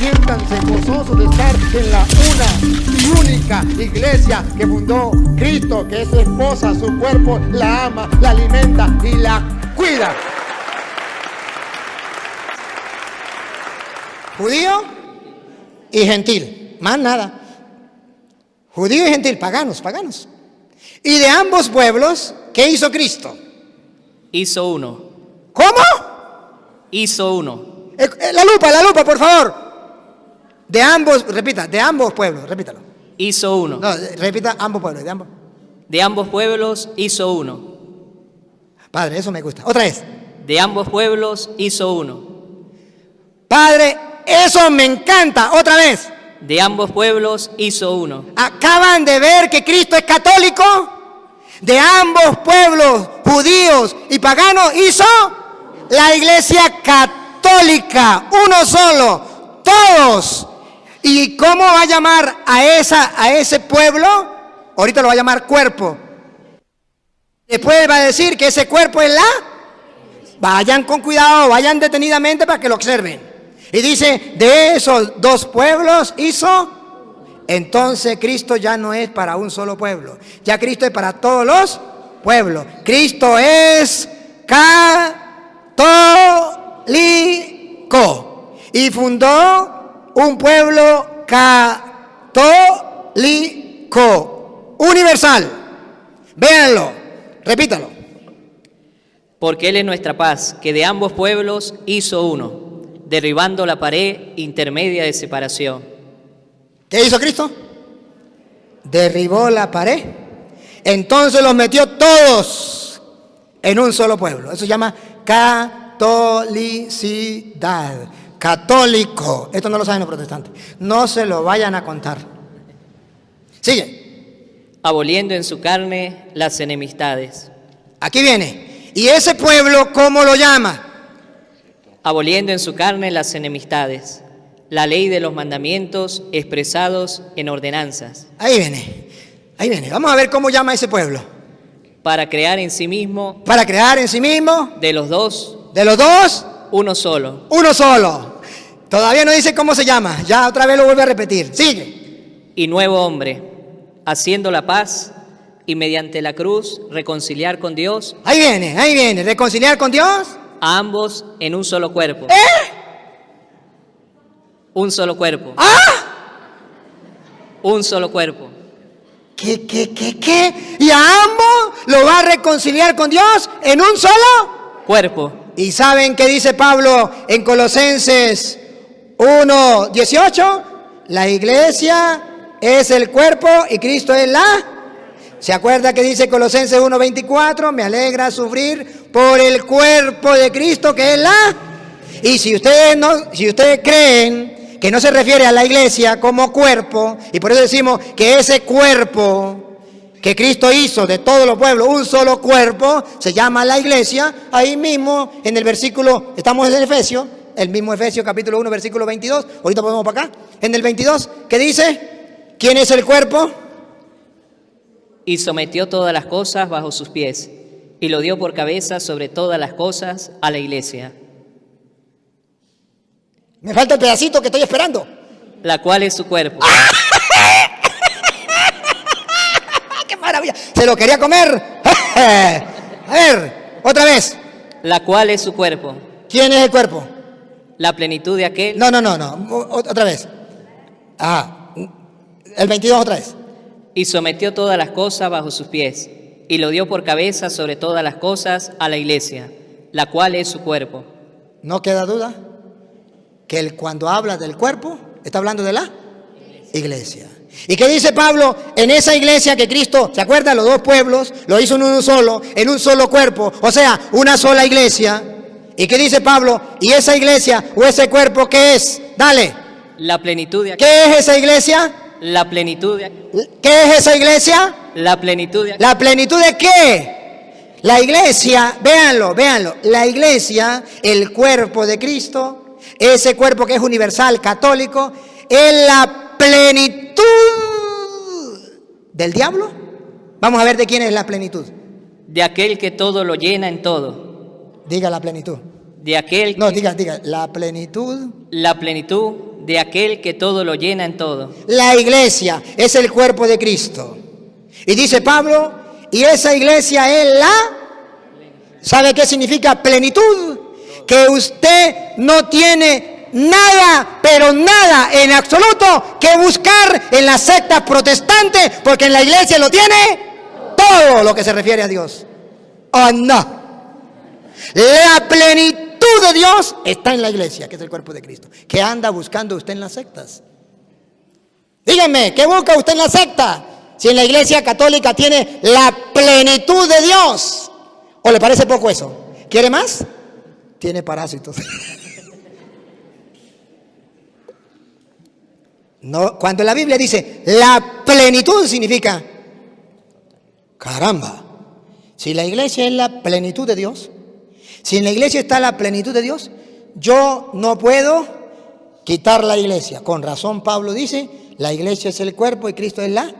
Siéntanse gozosos de estar en la una y única iglesia que fundó Cristo, que es su esposa, su cuerpo, la ama, la alimenta y la cuida. Judío y gentil, más nada. Judío y gentil, paganos. Y de ambos pueblos, ¿qué hizo Cristo? Hizo uno. ¿Cómo? Hizo uno. La lupa, por favor. De ambos, repita, de ambos pueblos, repítalo. Hizo uno. No, repita, ambos pueblos, de ambos. De ambos pueblos hizo uno. Padre, eso me gusta. Otra vez. De ambos pueblos hizo uno. Padre, eso me encanta. Otra vez. De ambos pueblos hizo uno. ¿Acaban de ver que Cristo es católico? De ambos pueblos, judíos y paganos, hizo la iglesia católica, uno solo, todos. ¿Y cómo va a llamar a ese pueblo? Ahorita lo va a llamar cuerpo. Después va a decir que ese cuerpo es la... Vayan con cuidado, vayan detenidamente para que lo observen. Y dice, de esos dos pueblos hizo... Entonces Cristo ya no es para un solo pueblo. Ya Cristo es para todos los pueblos. Cristo es católico. Y fundó un pueblo católico. Universal. Véanlo. Repítalo. Porque Él es nuestra paz, que de ambos pueblos hizo uno, derribando la pared intermedia de separación. ¿Qué hizo Cristo? Derribó la pared. Entonces los metió todos en un solo pueblo. Eso se llama catolicidad. Católico. Esto no lo saben los protestantes. No se lo vayan a contar. Sigue. Aboliendo en su carne las enemistades. Aquí viene. ¿Y ese pueblo cómo lo llama? Aboliendo en su carne las enemistades. La ley de los mandamientos expresados en ordenanzas. Ahí viene. Vamos a ver cómo llama a ese pueblo. Para crear en sí mismo. Para crear en sí mismo. De los dos. Uno solo. Uno solo. Todavía no dice cómo se llama. Ya otra vez lo vuelve a repetir. Sigue. Y nuevo hombre, haciendo la paz y mediante la cruz reconciliar con Dios. Ahí viene. Reconciliar con Dios. A ambos en un solo cuerpo. Un solo cuerpo. Un solo cuerpo. ¿Qué? ¿Y a ambos lo va a reconciliar con Dios en un solo cuerpo? ¿Y saben qué dice Pablo en Colosenses 1:18? La iglesia es el cuerpo y Cristo es la... ¿Se acuerda que dice Colosenses 1:24? Me alegra sufrir por el cuerpo de Cristo que es la... Y si ustedes creen que no se refiere a la iglesia como cuerpo, y por eso decimos que ese cuerpo que Cristo hizo de todos los pueblos, un solo cuerpo, se llama la iglesia. Ahí mismo en el versículo, estamos en Efesios, el mismo Efesios capítulo 1 versículo 22, ahorita podemos para acá, en el 22, ¿qué dice? ¿Quién es el cuerpo? Y sometió todas las cosas bajo sus pies, y lo dio por cabeza sobre todas las cosas a la iglesia. Me falta el pedacito que estoy esperando. La cual es su cuerpo. ¡Qué maravilla! Se lo quería comer. A ver, otra vez. La cual es su cuerpo. ¿Quién es el cuerpo? La plenitud de aquel. No. Otra vez. El 22 otra vez. Y sometió todas las cosas bajo sus pies, y lo dio por cabeza sobre todas las cosas a la iglesia, la cual es su cuerpo. No queda duda que cuando habla del cuerpo, está hablando de la iglesia. ¿Y qué dice Pablo? En esa iglesia que Cristo, ¿se acuerdan? Los dos pueblos, lo hizo en un solo cuerpo, o sea, una sola iglesia. ¿Y qué dice Pablo? ¿Y esa iglesia o ese cuerpo qué es? Dale. La plenitud de... ¿Qué es esa iglesia? La plenitud de... ¿Qué es esa iglesia? La plenitud de... ¿La plenitud de qué? La iglesia, véanlo, la iglesia, el cuerpo de Cristo, ese cuerpo que es universal, católico, es la plenitud del diablo. Vamos a ver de quién es la plenitud. De aquel que todo lo llena en todo. Diga la plenitud. De aquel que... No, diga, la plenitud. La plenitud de aquel que todo lo llena en todo. La iglesia es el cuerpo de Cristo. Y dice Pablo, y esa iglesia es la... ¿Sabe qué significa plenitud? Que usted no tiene nada, pero nada en absoluto que buscar en las sectas protestantes, porque en la iglesia lo tiene todo lo que se refiere a Dios. ¡Oh, no! La plenitud de Dios está en la iglesia, que es el cuerpo de Cristo. ¿Qué anda buscando usted en las sectas? Dígame, ¿qué busca usted en la secta? Si en la iglesia católica tiene la plenitud de Dios. ¿O le parece poco eso? ¿Quiere más? Tiene parásitos. No, cuando la Biblia dice la plenitud significa, caramba, si la iglesia es la plenitud de Dios, si en la iglesia está la plenitud de Dios, yo no puedo quitar la iglesia. Con razón Pablo dice, la iglesia es el cuerpo y Cristo es la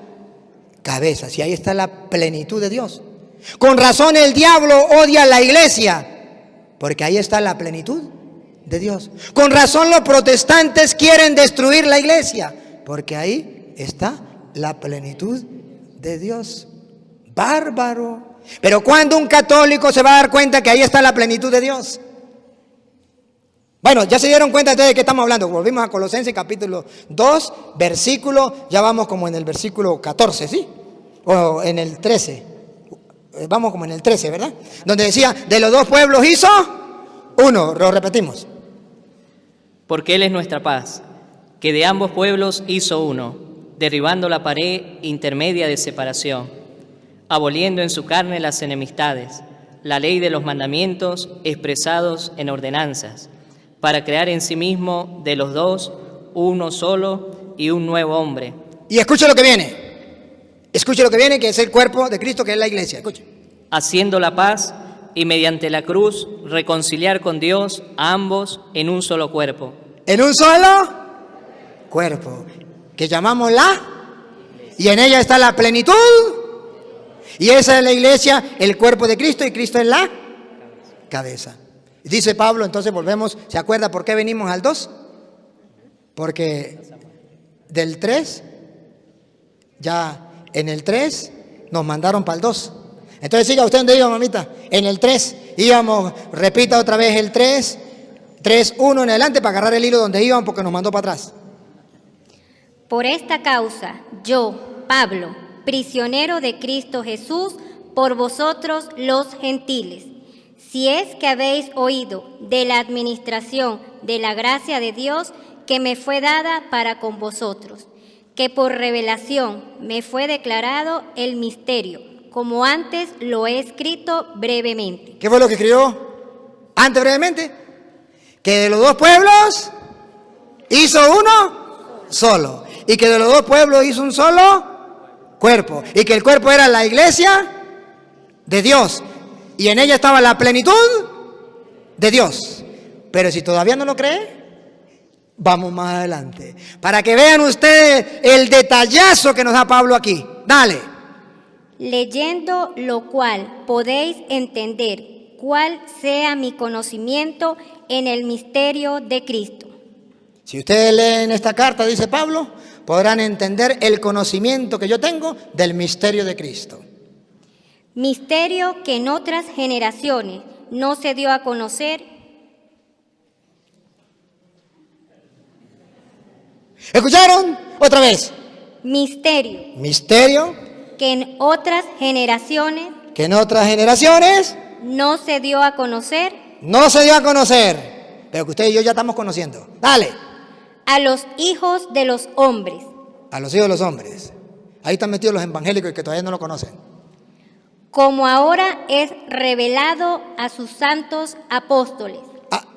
cabeza. Si ahí está la plenitud de Dios. Con razón el diablo odia a la iglesia, porque ahí está la plenitud de Dios. Con razón los protestantes quieren destruir la iglesia, porque ahí está la plenitud de Dios. Bárbaro. Pero cuando un católico se va a dar cuenta que ahí está la plenitud de Dios. Bueno, ya se dieron cuenta entonces de qué estamos hablando. Volvimos a Colosenses capítulo 2, versículo, ya vamos como en el versículo 14, ¿sí? O en el 13. Vamos como en el 13, ¿verdad? Donde decía, de los dos pueblos hizo uno. Lo repetimos. Porque Él es nuestra paz, que de ambos pueblos hizo uno, derribando la pared intermedia de separación, aboliendo en su carne las enemistades, la ley de los mandamientos expresados en ordenanzas, para crear en sí mismo de los dos uno solo y un nuevo hombre. Y escuche lo que viene. Escuche lo que viene, que es el cuerpo de Cristo, que es la iglesia. Escuche. Haciendo la paz y mediante la cruz reconciliar con Dios a ambos en un solo cuerpo. En un solo cuerpo, que llamamos la, y en ella está la plenitud. Y esa es la iglesia, el cuerpo de Cristo, y Cristo es la cabeza. Dice Pablo, entonces volvemos, ¿se acuerda por qué venimos al 2? Porque del 3, ya en el 3 nos mandaron para el 2. Entonces siga usted donde iba, mamita. En el 3 íbamos, repita otra vez el 3, 3, 1 en adelante para agarrar el hilo donde iban porque nos mandó para atrás. Por esta causa, yo, Pablo, prisionero de Cristo Jesús, por vosotros los gentiles, si es que habéis oído de la administración de la gracia de Dios que me fue dada para con vosotros, que por revelación me fue declarado el misterio, como antes lo he escrito brevemente. ¿Qué fue lo que escribió antes brevemente? Que de los dos pueblos hizo uno solo, y que de los dos pueblos hizo un solo cuerpo, y que el cuerpo era la iglesia de Dios, y en ella estaba la plenitud de Dios. Pero si todavía no lo cree, vamos más adelante, para que vean ustedes el detallazo que nos da Pablo aquí. Dale. Leyendo lo cual podéis entender cuál sea mi conocimiento en el misterio de Cristo. Si ustedes leen esta carta, dice Pablo, podrán entender el conocimiento que yo tengo del misterio de Cristo. Misterio que en otras generaciones no se dio a conocer. ¿Escucharon? Otra vez. Misterio. Misterio. Que en otras generaciones. Que en otras generaciones. No se dio a conocer. No se dio a conocer. Pero que usted y yo ya estamos conociendo. Dale. A los hijos de los hombres. A los hijos de los hombres. Ahí están metidos los evangélicos que todavía no lo conocen. Como ahora es revelado a sus santos apóstoles.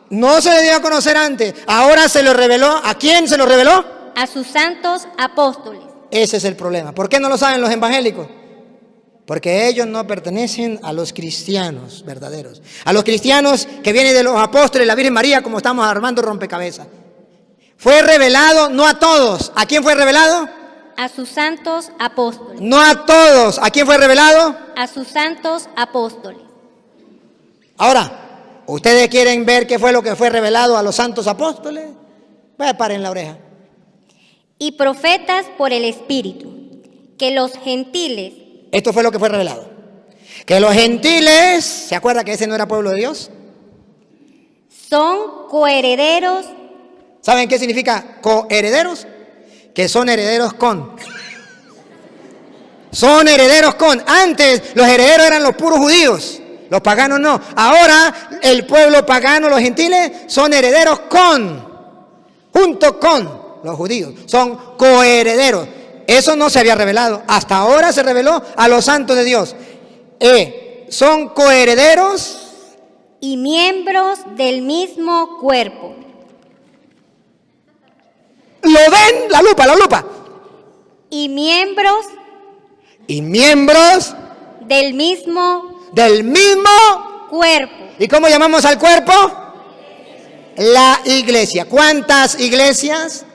No se le dio a conocer antes, ahora se lo reveló. ¿A quién se lo reveló? A sus santos apóstoles. Ese es el problema. ¿Por qué no lo saben los evangélicos? Porque ellos no pertenecen a los cristianos verdaderos. A los cristianos que vienen de los apóstoles, la Virgen María, como estamos armando rompecabezas. Fue revelado no a todos. ¿A quién fue revelado? A sus santos apóstoles. No a todos. ¿A quién fue revelado? A sus santos apóstoles. Ahora, ¿ustedes quieren ver qué fue lo que fue revelado a los santos apóstoles? Paren la oreja. Y profetas por el Espíritu, que los gentiles Esto fue lo que fue revelado. Que los gentiles, ¿se acuerda que ese no era pueblo de Dios? son coherederos. ¿Saben qué significa coherederos? Que son herederos con. Son herederos con. Antes los herederos eran los puros judíos, los paganos no. Ahora el pueblo pagano, los gentiles, son herederos con, junto con los judíos. Son coherederos. Eso no se había revelado. Hasta ahora se reveló a los santos de Dios. Son coherederos Y miembros del mismo cuerpo. ¿Lo ven? La lupa, la lupa. Y miembros Y miembros del mismo del mismo. cuerpo. ¿Y cómo llamamos al cuerpo? La iglesia. ¿Cuántas iglesias?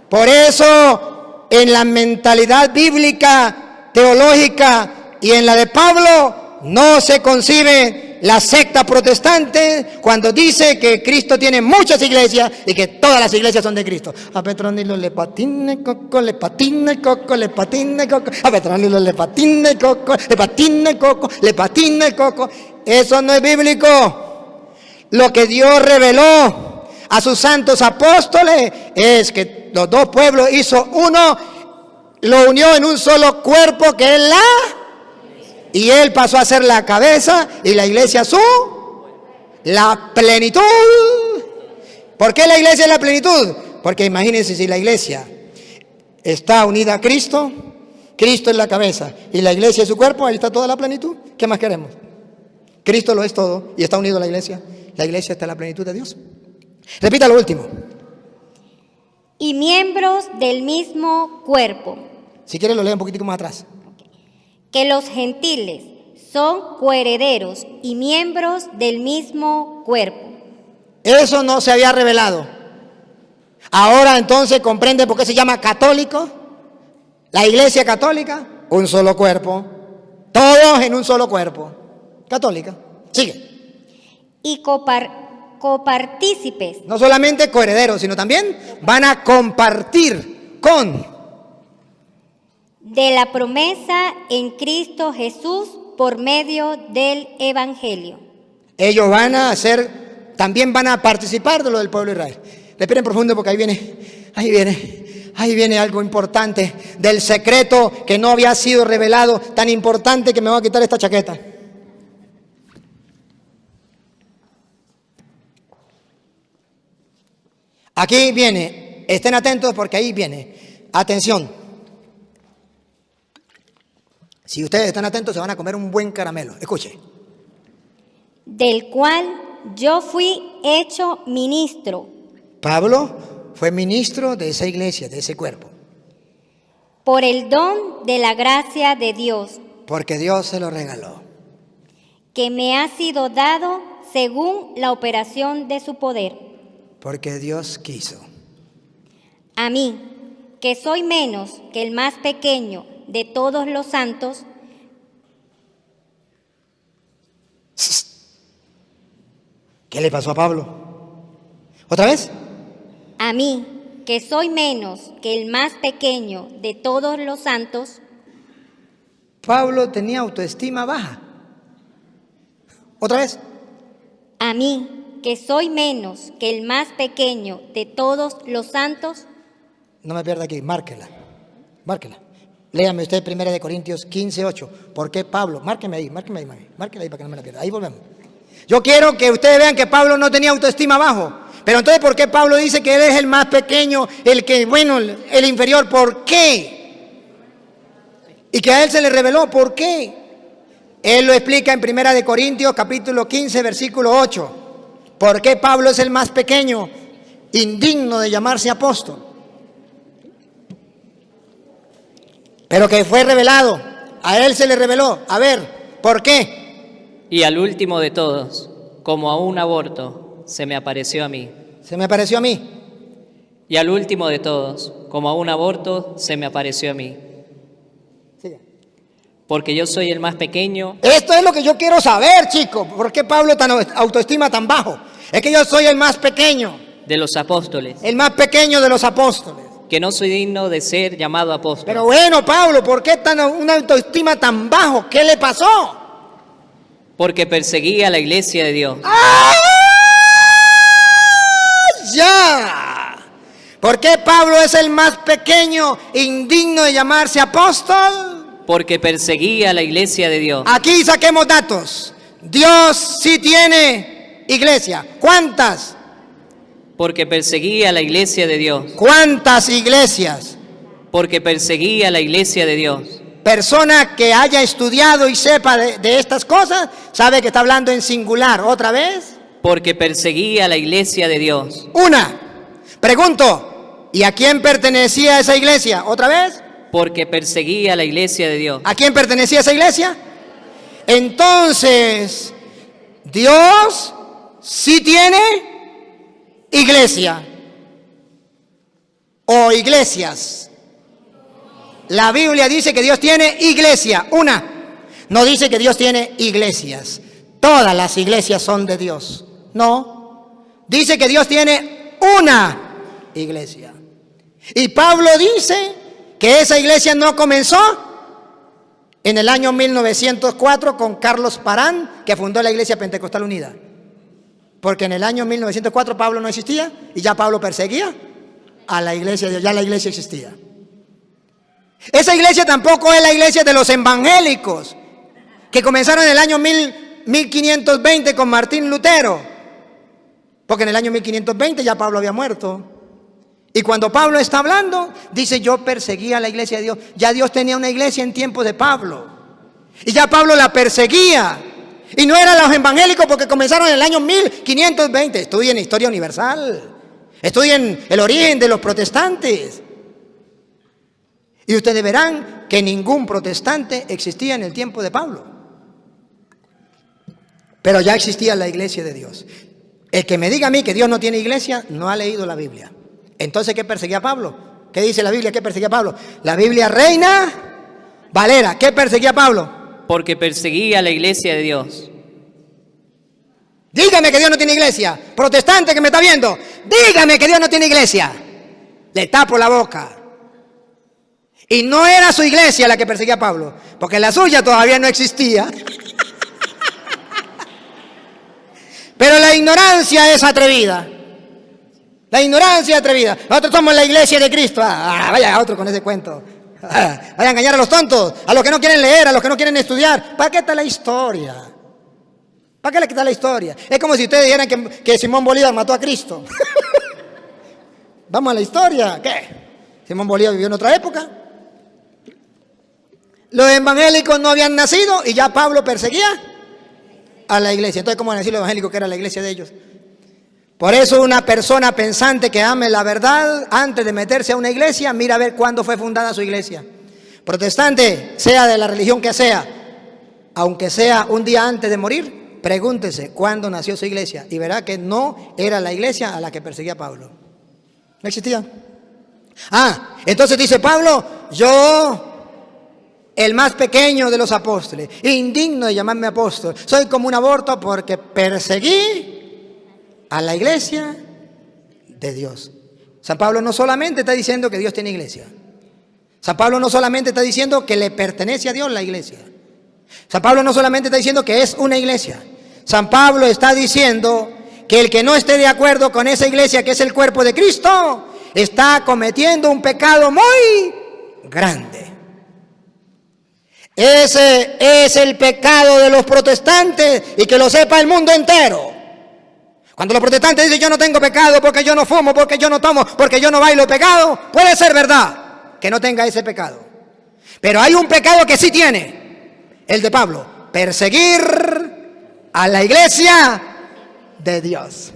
Por eso, en la mentalidad bíblica, teológica y en la de Pablo, no se concibe la secta protestante cuando dice que Cristo tiene muchas iglesias y que todas las iglesias son de Cristo. A Petronilo le patina el coco, le patina el coco, le patina el coco. A Petronilo le patina el coco, le patina el coco, le patina el coco. Eso no es bíblico. Lo que Dios reveló a sus santos apóstoles es que los dos pueblos hizo uno, lo unió en un solo cuerpo que es y él pasó a ser la cabeza y la iglesia la plenitud. ¿Por qué la iglesia es la plenitud? Porque imagínense, si la iglesia está unida a Cristo, Cristo es la cabeza y la iglesia es su cuerpo, ahí está toda la plenitud. ¿Qué más queremos? Cristo lo es todo y está unido a la iglesia. La iglesia está en la plenitud de Dios. Repita lo último. Y miembros del mismo cuerpo. Si quiere lo leo un poquitico más atrás. Que los gentiles son coherederos y miembros del mismo cuerpo. Eso no se había revelado. Ahora entonces comprende por qué se llama católico. La iglesia católica, un solo cuerpo. Todos en un solo cuerpo. Católica. Sigue. Y copartícipes No solamente coherederos, sino también van a compartir con. de la promesa en Cristo Jesús por medio del Evangelio. Ellos van a hacer, también van a participar de lo del pueblo de Israel. Respiren profundo porque ahí viene algo importante del secreto que no había sido revelado, tan importante que me voy a quitar esta chaqueta. Aquí viene, estén atentos porque ahí viene. Atención. Si ustedes están atentos se van a comer un buen caramelo. Escuche. Del cual yo fui hecho ministro. Pablo fue ministro de esa iglesia, de ese cuerpo. Por el don de la gracia de Dios. Porque Dios se lo regaló. Que me ha sido dado según la operación de su poder. Porque Dios quiso. A mí, que soy menos que el más pequeño de todos los santos. ¿Qué le pasó a Pablo? ¿Otra vez? A mí, que soy menos que el más pequeño de todos los santos. Pablo tenía autoestima baja. ¿Otra vez? A mí, que soy menos que el más pequeño de todos los santos. No me pierda aquí, márquela. Léame usted 1 Corintios 15:8. ¿Por qué Pablo? Márqueme ahí para que no me la pierda. Ahí volvemos. Yo quiero que ustedes vean que Pablo no tenía autoestima bajo. Pero entonces, ¿por qué Pablo dice que él es el más pequeño, el inferior? ¿Por qué? Y que a él se le reveló, ¿por qué? Él lo explica en 1 Corintios capítulo 15, versículo 8. ¿Por qué Pablo es el más pequeño, indigno de llamarse apóstol? Pero que fue revelado, a él se le reveló. A ver, ¿por qué? Y al último de todos, como a un aborto, se me apareció a mí. Se me apareció a mí. Y al último de todos, como a un aborto, se me apareció a mí. Siga. Porque yo soy el más pequeño. Esto es lo que yo quiero saber, chicos. ¿Por qué Pablo tan autoestima tan bajo? Es que yo soy el más pequeño. de los apóstoles, el más pequeño de los apóstoles. que no soy digno de ser llamado apóstol, Pero bueno, Pablo, ¿por qué una autoestima tan bajo? ¿Qué le pasó? porque perseguía a la iglesia de Dios, ¡Ah! ¡Ya! ¿Por qué Pablo es el más pequeño, indigno de llamarse apóstol? porque perseguía a la iglesia de Dios. Aquí saquemos datos. Dios sí tiene iglesia. ¿Cuántas? Porque perseguía a la iglesia de Dios, ¿Cuántas iglesias? porque perseguía a la iglesia de Dios. Persona que haya estudiado y sepa de estas cosas, sabe que está hablando en singular. ¿Otra vez? Porque perseguía a la iglesia de Dios, Una. Pregunto, ¿y a quién pertenecía esa iglesia? ¿Otra vez? porque perseguía a la iglesia de Dios. ¿A quién pertenecía esa iglesia? Entonces, Dios sí tiene iglesia o iglesias. La Biblia dice que Dios tiene iglesia, una. No dice que Dios tiene iglesias. Todas las iglesias son de Dios. No. Dice que Dios tiene una iglesia. Y Pablo dice que esa iglesia no comenzó en el año 1904 con Carlos Parán, que fundó la Iglesia Pentecostal Unida. Porque en el año 1904 Pablo no existía y ya Pablo perseguía a la iglesia, ya la iglesia existía. Esa iglesia tampoco es la iglesia de los evangélicos, que comenzaron en el año 1520 con Martín Lutero. Porque en el año 1520 ya Pablo había muerto. Y cuando Pablo está hablando, dice: yo perseguía a la iglesia de Dios. Ya Dios tenía una iglesia en tiempos de Pablo. Y ya Pablo la perseguía. Y no eran los evangélicos porque comenzaron en el año 1520. Estudien historia universal. Estudien el origen de los protestantes. Y ustedes verán que ningún protestante existía en el tiempo de Pablo. Pero ya existía la iglesia de Dios. El que me diga a mí que Dios no tiene iglesia, no ha leído la Biblia. Entonces, ¿qué perseguía Pablo? ¿Qué dice la Biblia? ¿Qué perseguía Pablo? La Biblia Reina Valera. ¿Qué perseguía Pablo? Porque perseguía a la iglesia de Dios. Dígame que Dios no tiene iglesia. Protestante que me está viendo, dígame que Dios no tiene iglesia. Le tapo la boca. Y no era su iglesia la que perseguía a Pablo, porque la suya todavía no existía. Pero la ignorancia es atrevida. La ignorancia es atrevida. Nosotros somos la iglesia de Cristo. Vaya otro con ese cuento. Vaya a engañar a los tontos, a los que no quieren leer, a los que no quieren estudiar. ¿Para qué está la historia? ¿Para qué le está la historia? Es como si ustedes dijeran que Simón Bolívar mató a Cristo. Vamos a la historia. ¿Qué? Simón Bolívar vivió en otra época. Los evangélicos no habían nacido y ya Pablo perseguía a la iglesia. Entonces, ¿cómo van a decir los evangélicos que era la iglesia de ellos? Por eso una persona pensante que ame la verdad, antes de meterse a una iglesia, mira a ver cuándo fue fundada su iglesia. Protestante, sea de la religión que sea, aunque sea un día antes de morir, pregúntese cuándo nació su iglesia y verá que no era la iglesia a la que perseguía Pablo. No existía. Entonces dice Pablo: yo, el más pequeño de los apóstoles, indigno de llamarme apóstol, soy como un aborto porque perseguí a la iglesia de Dios. San Pablo no solamente está diciendo que Dios tiene iglesia. San Pablo no solamente está diciendo que le pertenece a Dios la iglesia. San Pablo no solamente está diciendo que es una iglesia. San Pablo está diciendo que el que no esté de acuerdo con esa iglesia que es el cuerpo de Cristo, está cometiendo un pecado muy grande. Ese es el pecado de los protestantes, y que lo sepa el mundo entero. Cuando los protestantes dicen: yo no tengo pecado porque yo no fumo, porque yo no tomo, porque yo no bailo pecado, puede ser verdad que no tenga ese pecado. Pero hay un pecado que sí tiene, el de Pablo: perseguir a la iglesia de Dios.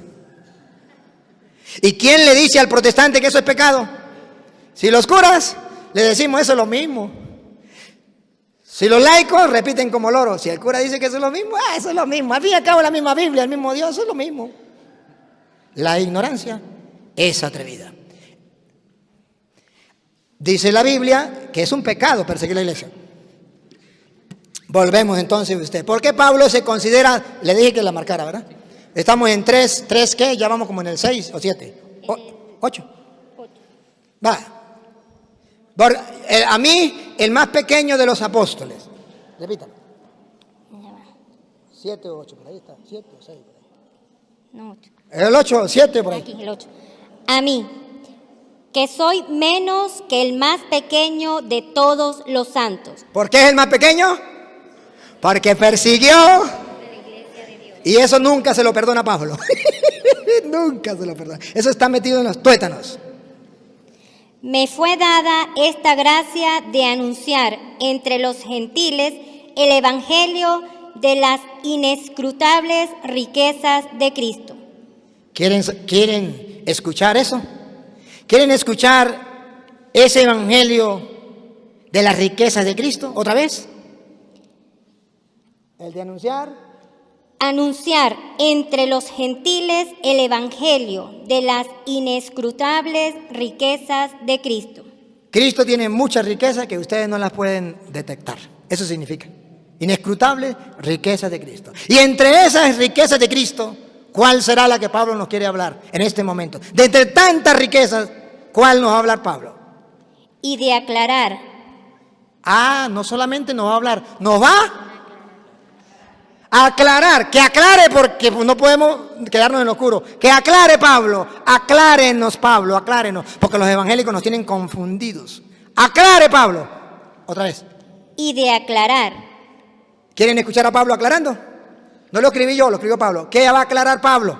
¿Y quién le dice al protestante que eso es pecado? Si los curas le decimos eso es lo mismo. Si los laicos repiten como loros. Si el cura dice que eso es lo mismo, eso es lo mismo. Al fin y al cabo la misma Biblia, el mismo Dios, eso es lo mismo. La ignorancia es atrevida. Dice la Biblia que es un pecado perseguir la iglesia. Volvemos entonces a usted. ¿Por qué Pablo se considera, le dije que la marcara, ¿verdad? Estamos en 3, ¿qué? Ya vamos como en el 6 o 7. 8. Va. A mí, el más pequeño de los apóstoles. Repítalo. 7 o 8, por ahí está. 7 o 6, por ahí. No, 8. El 8 o 7, por ahí. Aquí, el 8. A mí, que soy menos que el más pequeño de todos los santos. ¿Por qué es el más pequeño? Porque persiguió. Y eso nunca se lo perdona Pablo. Nunca se lo perdona. Eso está metido en los tuétanos. Me fue dada esta gracia de anunciar entre los gentiles el evangelio de las inescrutables riquezas de Cristo. ¿Quieren escuchar eso? ¿Quieren escuchar ese evangelio de las riquezas de Cristo? ¿Otra vez? El de anunciar entre los gentiles el evangelio de las inescrutables riquezas de Cristo. Cristo tiene muchas riquezas que ustedes no las pueden detectar. Eso significa inescrutables riquezas de Cristo. Y entre esas riquezas de Cristo, ¿cuál será la que Pablo nos quiere hablar en este momento? De entre tantas riquezas, ¿cuál nos va a hablar Pablo? Y de aclarar. No solamente nos va a hablar, nos va a aclarar, que aclare porque no podemos quedarnos en lo oscuro. Que aclare Pablo, aclárenos Pablo, aclárenos, porque los evangélicos nos tienen confundidos. Aclare Pablo, otra vez. Y de aclarar. ¿Quieren escuchar a Pablo aclarando? No lo escribí yo, lo escribió Pablo. ¿Qué va a aclarar Pablo?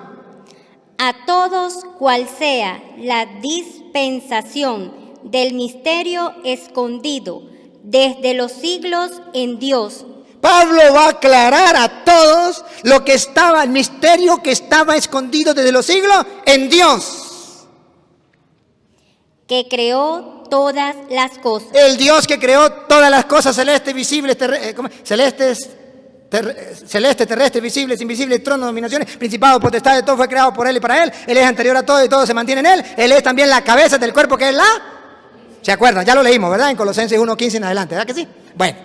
A todos cual sea la dispensación del misterio escondido desde los siglos en Dios. Pablo va a aclarar a todos lo que estaba, el misterio que estaba escondido desde los siglos en Dios. Que creó todas las cosas. El Dios que creó todas las cosas celestes, visibles, celestes, terrestres, visibles, invisibles, tronos, dominaciones, principados, potestades, todo fue creado por Él y para Él. Él es anterior a todo y todo se mantiene en Él. Él es también la cabeza del cuerpo que es ¿Se acuerdan? Ya lo leímos, ¿verdad? En Colosenses 1:15 en adelante, ¿verdad que sí? Bueno,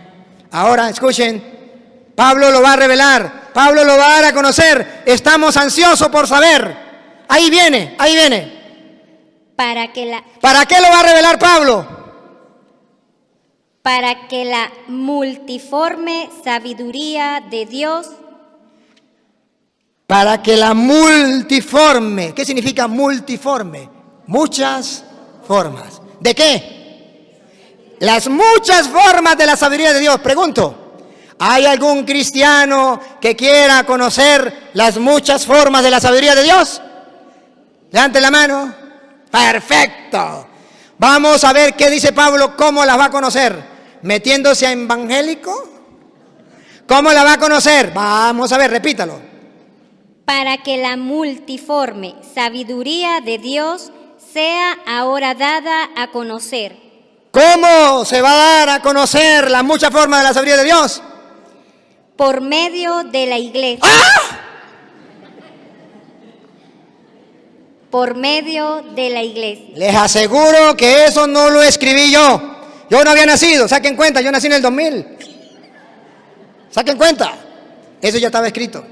ahora escuchen, Pablo lo va a revelar, Pablo lo va a dar a conocer. Estamos ansiosos por saber. Ahí viene. ¿Para qué lo va a revelar Pablo? Para que la multiforme sabiduría de Dios. Para que la multiforme, ¿qué significa multiforme? Muchas formas. ¿De qué? Las muchas formas de la sabiduría de Dios. Pregunto, ¿hay algún cristiano que quiera conocer las muchas formas de la sabiduría de Dios? Levante la mano. Perfecto. Vamos a ver qué dice Pablo, cómo las va a conocer. ¿Metiéndose a evangélico? ¿Cómo la va a conocer? Vamos a ver, repítalo. Para que la multiforme sabiduría de Dios sea ahora dada a conocer. ¿Cómo se va a dar a conocer las muchas formas de la sabiduría de Dios? Por medio de la iglesia. ¡Ah! Por medio de la iglesia. Les aseguro que eso no lo escribí yo. Yo no había nacido, saquen cuenta, yo nací en el 2000. Saquen cuenta, eso ya estaba escrito.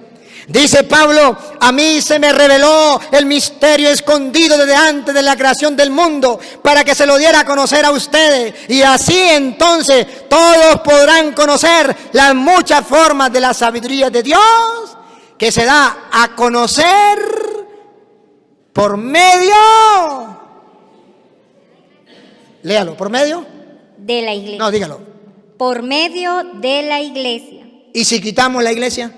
Dice Pablo, a mí se me reveló el misterio escondido desde antes de la creación del mundo, para que se lo diera a conocer a ustedes. Y así entonces todos podrán conocer las muchas formas de la sabiduría de Dios, que se da a conocer por medio, léalo, por medio de la iglesia. No, dígalo. Por medio de la iglesia. ¿Y si quitamos la iglesia?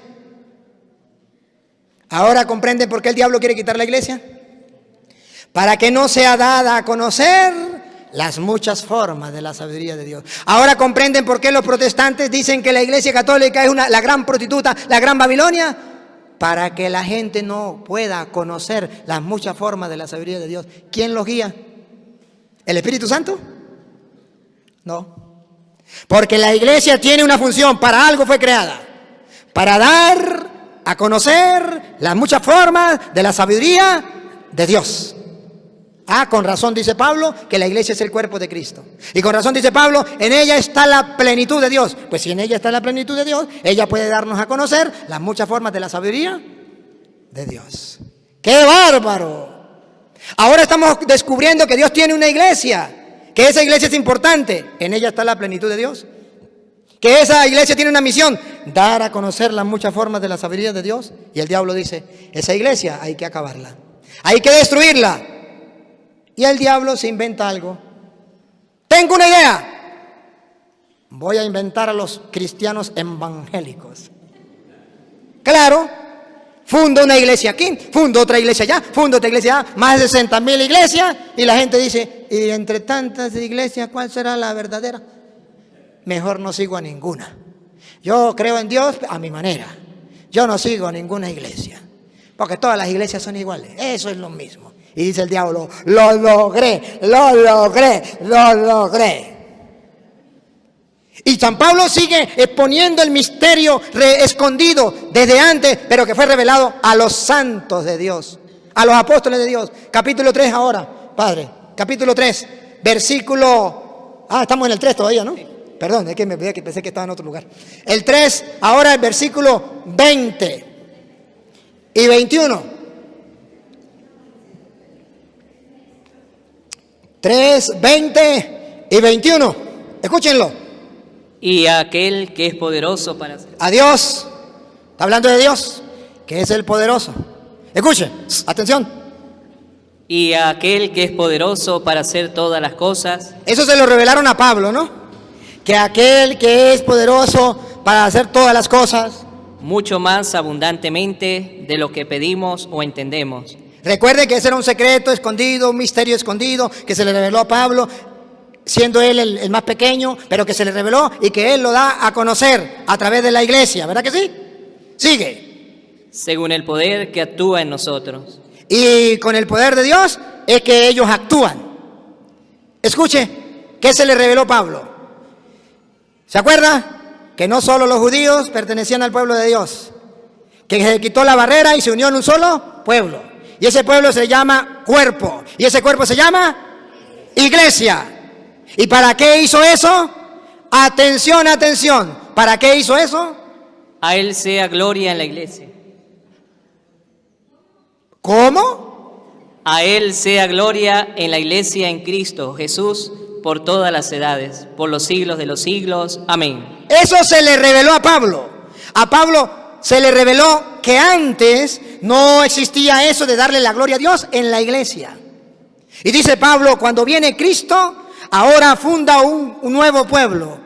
¿Ahora comprenden por qué el diablo quiere quitar la iglesia? Para que no sea dada a conocer las muchas formas de la sabiduría de Dios. Ahora comprenden por qué los protestantes dicen que la iglesia católica es la gran prostituta, la gran Babilonia. Para que la gente no pueda conocer las muchas formas de la sabiduría de Dios. ¿Quién los guía? ¿El Espíritu Santo? No. Porque la iglesia tiene una función, para algo fue creada. Para dar a conocer las muchas formas de la sabiduría de Dios. Con razón dice Pablo que la iglesia es el cuerpo de Cristo. Y con razón dice Pablo, en ella está la plenitud de Dios. Pues si en ella está la plenitud de Dios, ella puede darnos a conocer las muchas formas de la sabiduría de Dios. ¡Qué bárbaro! Ahora estamos descubriendo que Dios tiene una iglesia, que esa iglesia es importante, en ella está la plenitud de Dios. Que esa iglesia tiene una misión, dar a conocer las muchas formas de la sabiduría de Dios. Y el diablo dice, esa iglesia hay que acabarla, hay que destruirla. Y el diablo se inventa algo. Tengo una idea. Voy a inventar a los cristianos evangélicos. Claro, fundo una iglesia aquí, fundo otra iglesia allá, fundo otra iglesia allá, más de 60,000 iglesias. Y la gente dice, y entre tantas iglesias, ¿cuál será la verdadera? Mejor no sigo a ninguna. Yo creo en Dios a mi manera. Yo no sigo a ninguna iglesia, porque todas las iglesias son iguales. Eso es lo mismo. Y dice el diablo, lo logré. Y San Pablo sigue exponiendo el misterio escondido desde antes, pero que fue revelado a los santos de Dios, a los apóstoles de Dios. Capítulo 3 ahora, Padre. Capítulo 3, versículo... estamos en el 3 todavía, ¿no? Perdón, es que me pensé que estaba en otro lugar. El 3, ahora el versículo 20 y 21. 3, 20 y 21. Escúchenlo. Y a aquel que es poderoso para hacer. A Dios. Está hablando de Dios, que es el poderoso. Escuchen, atención. Y a aquel que es poderoso para hacer todas las cosas. Eso se lo revelaron a Pablo, ¿no? Que aquel que es poderoso para hacer todas las cosas. Mucho más abundantemente de lo que pedimos o entendemos. Recuerde que ese era un secreto escondido, un misterio escondido que se le reveló a Pablo, siendo él el más pequeño, pero que se le reveló y que él lo da a conocer a través de la iglesia, ¿verdad que sí? Sigue. Según el poder que actúa en nosotros. Y con el poder de Dios es que ellos actúan. Escuche, ¿qué se le reveló a Pablo? ¿Se acuerda? Que no solo los judíos pertenecían al pueblo de Dios, que se quitó la barrera y se unió en un solo pueblo. Y ese pueblo se llama cuerpo. Y ese cuerpo se llama iglesia. ¿Y para qué hizo eso? Atención, atención. ¿Para qué hizo eso? A Él sea gloria en la iglesia. ¿Cómo? A Él sea gloria en la iglesia en Cristo Jesús por todas las edades, por los siglos de los siglos. Amén. Eso se le reveló a Pablo. A Pablo se le reveló que antes no existía eso de darle la gloria a Dios en la iglesia. Y dice Pablo, cuando viene Cristo, ahora funda un nuevo pueblo,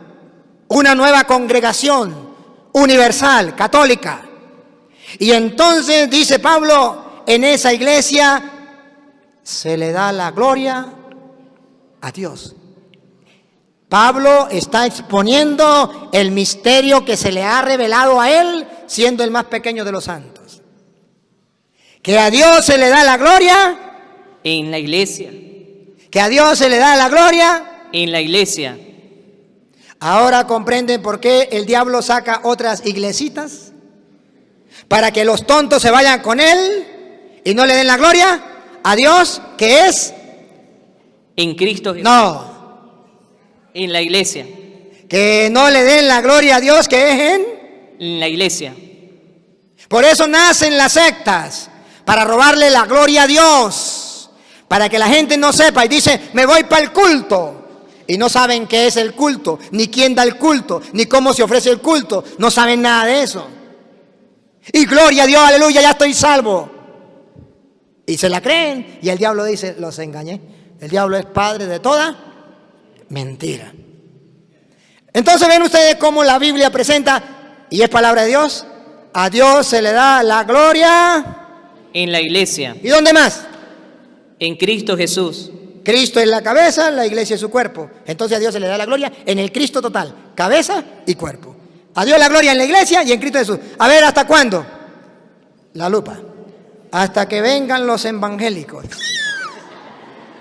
una nueva congregación universal, católica. Y entonces, dice Pablo, en esa iglesia se le da la gloria a Dios. Pablo está exponiendo el misterio que se le ha revelado a él, siendo el más pequeño de los santos. Que a Dios se le da la gloria en la iglesia. Que a Dios se le da la gloria en la iglesia. Ahora comprenden por qué el diablo saca otras iglesitas, para que los tontos se vayan con él y no le den la gloria a Dios, que es en Cristo Jesús. No. En la iglesia. Que no le den la gloria a Dios, que es en la iglesia. Por eso nacen las sectas, para robarle la gloria a Dios, para que la gente no sepa y dice, me voy para el culto. Y no saben qué es el culto, ni quién da el culto, ni cómo se ofrece el culto. No saben nada de eso. Y gloria a Dios, aleluya, ya estoy salvo. Y se la creen. Y el diablo dice, los engañé. El diablo es padre de toda mentira. Entonces ven ustedes cómo la Biblia presenta, y es palabra de Dios, a Dios se le da la gloria en la iglesia. ¿Y dónde más? En Cristo Jesús. Cristo es la cabeza, la iglesia es su cuerpo. Entonces a Dios se le da la gloria en el Cristo total, cabeza y cuerpo. A Dios la gloria en la iglesia y en Cristo Jesús. A ver, ¿hasta cuándo? La lupa. Hasta que vengan los evangélicos.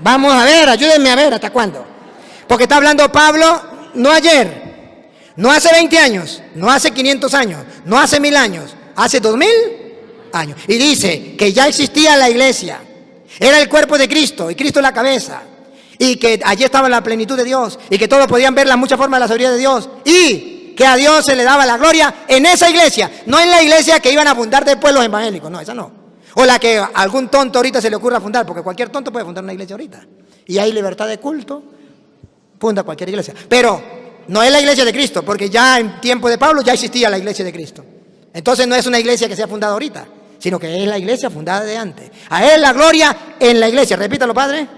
Vamos a ver, ayúdenme a ver, ¿hasta cuándo? Porque está hablando Pablo no ayer, no hace 20 años, no hace 500 años, no hace 1000 años, hace 2000 años. Y dice que ya existía la iglesia, era el cuerpo de Cristo y Cristo la cabeza. Y que allí estaba la plenitud de Dios y que todos podían ver las muchas formas de la sabiduría de Dios. Y que a Dios se le daba la gloria en esa iglesia, no en la iglesia que iban a fundar después los evangélicos, no, esa no. O la que a algún tonto ahorita se le ocurra fundar, porque cualquier tonto puede fundar una iglesia ahorita. Y hay libertad de culto, funda cualquier iglesia. Pero no es la iglesia de Cristo, porque ya en tiempo de Pablo ya existía la iglesia de Cristo. Entonces no es una iglesia que se ha fundado ahorita, sino que es la iglesia fundada de antes. A Él la gloria en la iglesia. Repítalo, Padre.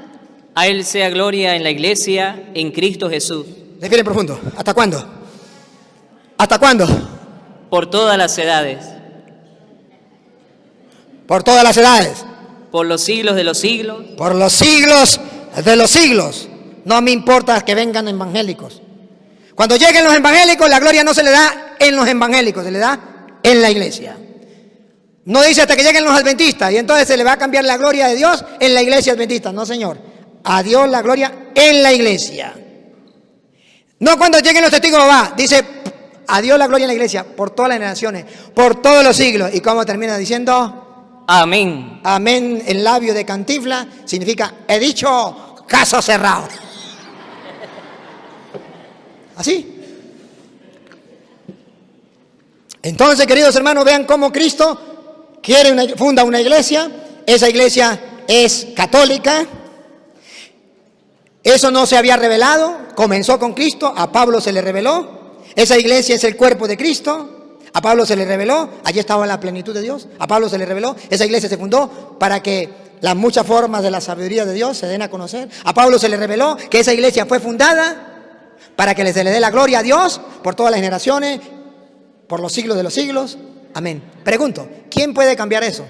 A Él sea gloria en la iglesia, en Cristo Jesús. Refieren profundo. ¿Hasta cuándo? ¿Hasta cuándo? Por todas las edades. Por todas las edades. Por los siglos de los siglos. Por los siglos de los siglos. No me importa que vengan evangélicos. Cuando lleguen los evangélicos, la gloria no se le da en los evangélicos, se le da en la iglesia. No dice hasta que lleguen los adventistas y entonces se le va a cambiar la gloria de Dios en la iglesia adventista. No, señor. A Dios la gloria en la iglesia. No cuando lleguen los testigos de Jehová. Dice, a Dios la gloria en la iglesia por todas las generaciones, por todos los siglos. ¿Y cómo termina diciendo? Amén. Amén en labio de Cantinflas significa, he dicho, caso cerrado. Así. Entonces, queridos hermanos, vean cómo Cristo funda una iglesia. Esa iglesia es católica. Eso no se había revelado, comenzó con Cristo, a Pablo se le reveló. Esa iglesia es el cuerpo de Cristo, a Pablo se le reveló, allí estaba la plenitud de Dios, a Pablo se le reveló. Esa iglesia se fundó para que las muchas formas de la sabiduría de Dios se den a conocer. A Pablo se le reveló que esa iglesia fue fundada para que se le dé la gloria a Dios por todas las generaciones, por los siglos de los siglos. Amén. Pregunto, ¿quién puede cambiar eso?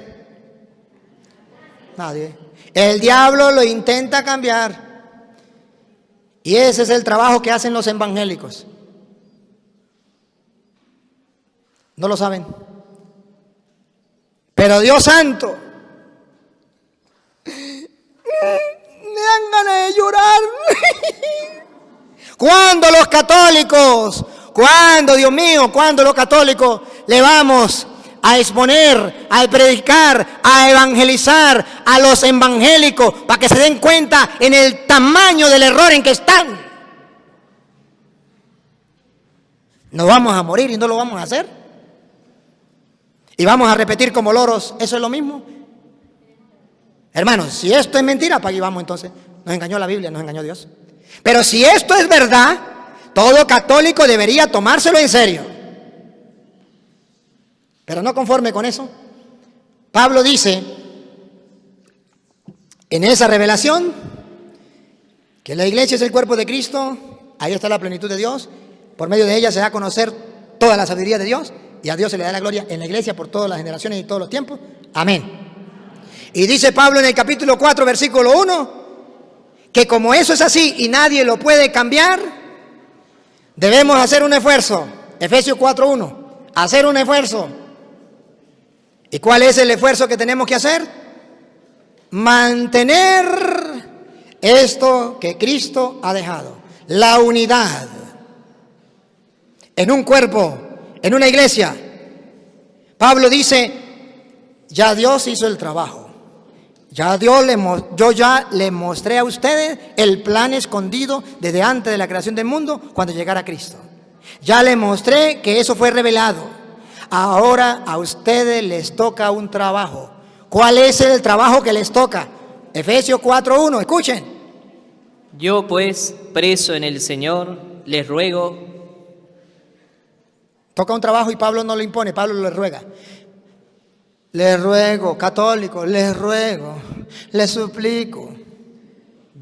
Nadie. El diablo lo intenta cambiar. Y ese es el trabajo que hacen los evangélicos. No lo saben. Pero Dios santo, me dan ganas de llorar. ¿Cuándo los católicos, Dios mío, cuándo los católicos le vamos a exponer, a predicar, a evangelizar a los evangélicos para que se den cuenta en el tamaño del error en que están? Nos vamos a morir y no lo vamos a hacer. Y vamos a repetir como loros, ¿eso es lo mismo? Hermanos, si esto es mentira, para allí vamos entonces. Nos engañó la Biblia, nos engañó Dios. Pero si esto es verdad, todo católico debería tomárselo en serio. Pero no conforme con eso, Pablo dice en esa revelación que la iglesia es el cuerpo de Cristo, ahí está la plenitud de Dios, por medio de ella se da a conocer toda la sabiduría de Dios y a Dios se le da la gloria en la iglesia por todas las generaciones y todos los tiempos. Amén. Y dice Pablo en el capítulo 4, versículo 1, que como eso es así y nadie lo puede cambiar, debemos hacer un esfuerzo. Efesios 4:1, hacer un esfuerzo. ¿Y cuál es el esfuerzo que tenemos que hacer? Mantener esto que Cristo ha dejado, la unidad en un cuerpo, en una iglesia. Pablo dice, ya Dios hizo el trabajo. Yo ya le mostré a ustedes el plan escondido desde antes de la creación del mundo cuando llegara Cristo. Ya le mostré que eso fue revelado. Ahora a ustedes les toca un trabajo. ¿Cuál es el trabajo que les toca? Efesios 4:1, escuchen. Yo pues, preso en el Señor, les ruego. Toca un trabajo y Pablo no lo impone, Pablo le ruega. Les ruego, católicos, les ruego, les suplico.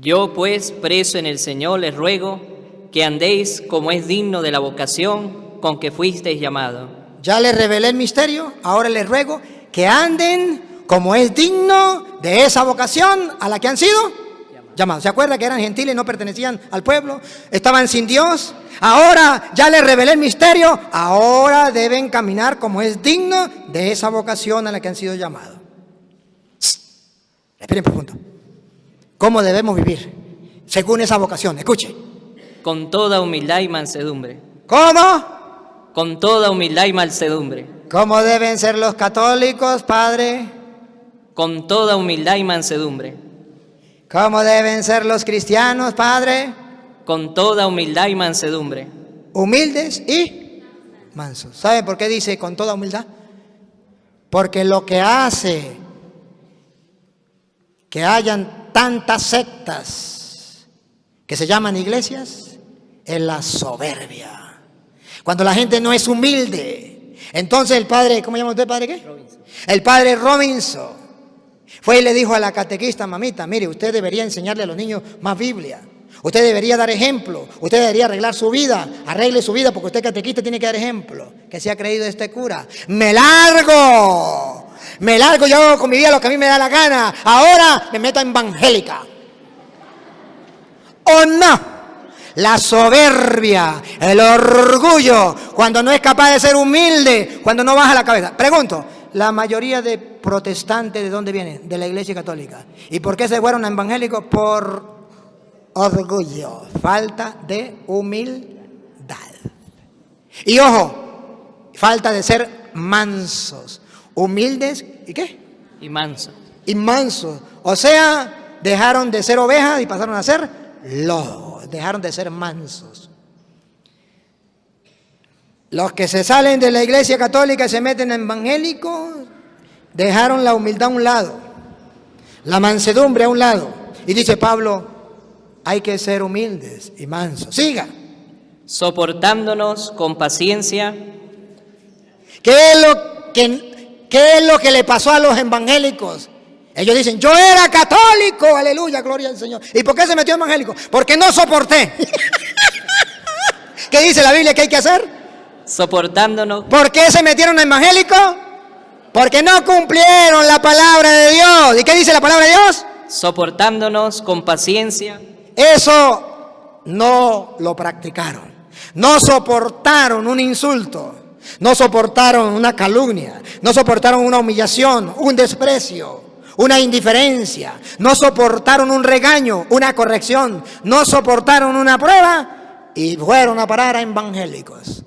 Yo pues, preso en el Señor, les ruego que andéis como es digno de la vocación con que fuisteis llamados. Ya les revelé el misterio, ahora les ruego que anden como es digno de esa vocación a la que han sido llamados. ¿Se acuerda que eran gentiles, no pertenecían al pueblo, estaban sin Dios? Ahora ya les revelé el misterio, ahora deben caminar como es digno de esa vocación a la que han sido llamados. Respiren profundo. ¿Cómo debemos vivir según esa vocación? Escuche. Con toda humildad y mansedumbre. ¿Cómo? Con toda humildad y mansedumbre. ¿Cómo deben ser los católicos, Padre? Con toda humildad y mansedumbre. ¿Cómo deben ser los cristianos, Padre? Con toda humildad y mansedumbre. Humildes y mansos. ¿Saben por qué dice con toda humildad? Porque lo que hace que hayan tantas sectas que se llaman iglesias es la soberbia. Cuando la gente no es humilde. Entonces el padre, ¿cómo llama usted, padre qué? Robinson. El padre Robinson fue y le dijo a la catequista: mamita, mire, usted debería enseñarle a los niños más Biblia. Usted debería dar ejemplo. Usted debería arreglar su vida. Arregle su vida porque usted, catequista, tiene que dar ejemplo. ¿Qué se ha creído este cura? ¡Me largo! Me largo, yo hago con mi vida lo que a mí me da la gana. Ahora me meto en evangélica. ¿O no? La soberbia, el orgullo, cuando no es capaz de ser humilde, cuando no baja la cabeza. Pregunto, la mayoría de protestantes, ¿de dónde vienen? De la Iglesia Católica. ¿Y por qué se fueron a evangélicos? Por orgullo, falta de humildad. Y ojo, falta de ser mansos. Humildes, ¿y qué? Y manso. Y mansos. O sea, dejaron de ser ovejas y pasaron a ser lobos. Dejaron de ser mansos. Los que se salen de la Iglesia Católica y se meten en evangélicos, dejaron la humildad a un lado, la mansedumbre a un lado. Y dice Pablo, hay que ser humildes y mansos. Siga. Soportándonos con paciencia. ¿Qué es lo que le pasó a los evangélicos? Ellos dicen, yo era católico, aleluya, gloria al Señor. ¿Y por qué se metió evangélico? Porque no soporté. ¿Qué dice la Biblia que hay que hacer? Soportándonos. ¿Por qué se metieron evangélicos? Porque no cumplieron la palabra de Dios. ¿Y qué dice la palabra de Dios? Soportándonos con paciencia. Eso no lo practicaron. No soportaron un insulto. No soportaron una calumnia. No soportaron una humillación, un desprecio, una indiferencia. No soportaron un regaño, una corrección. No soportaron una prueba y fueron a parar a evangélicos.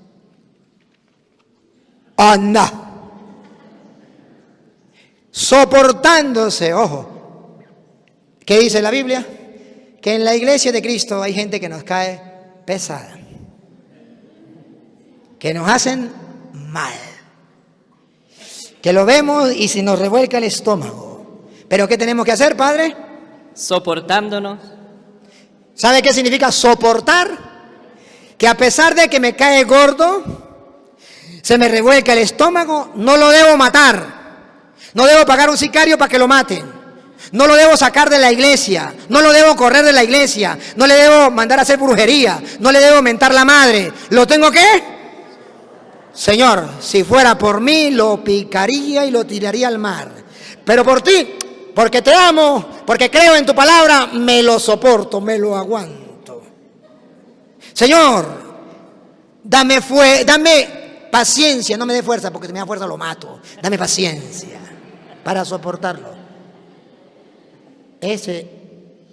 ¡Oh, no! Soportándose, ojo. ¿Qué dice la Biblia? Que en la iglesia de Cristo hay gente que nos cae pesada, que nos hacen mal, que lo vemos y se nos revuelca el estómago. ¿Pero qué tenemos que hacer, Padre? Soportándonos. ¿Sabe qué significa soportar? Que a pesar de que me cae gordo, se me revuelca el estómago, no lo debo matar. No debo pagar un sicario para que lo maten. No lo debo sacar de la iglesia. No lo debo correr de la iglesia. No le debo mandar a hacer brujería. No le debo mentar la madre. ¿Lo tengo qué? Señor, si fuera por mí, lo picaría y lo tiraría al mar. Pero por ti, porque te amo, porque creo en tu palabra, me lo soporto, me lo aguanto. Señor, dame paciencia, no me dé fuerza, porque si me da fuerza lo mato. Dame paciencia para soportarlo.